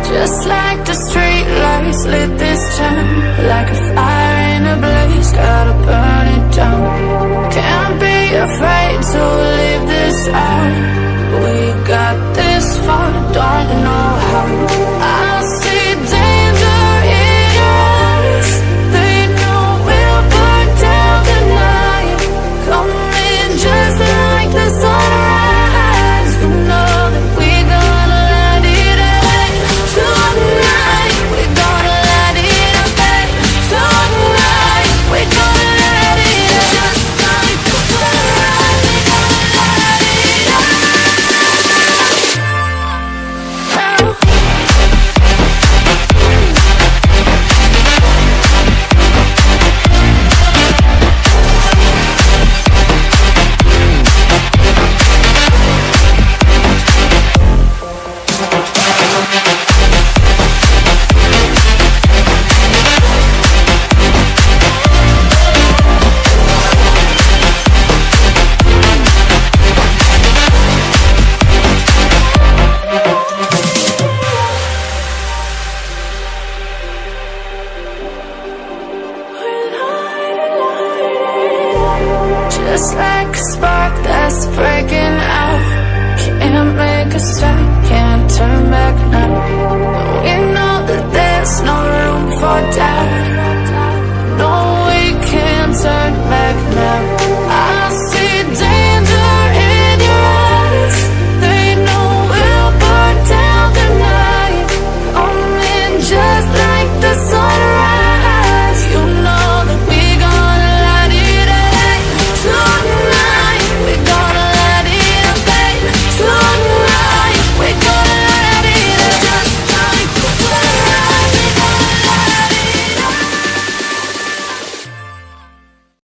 Just like the street lights lit this town, like a fire in a blaze, gotta burn it down. Can't be afraid to leave this out. We got this far, don't know how.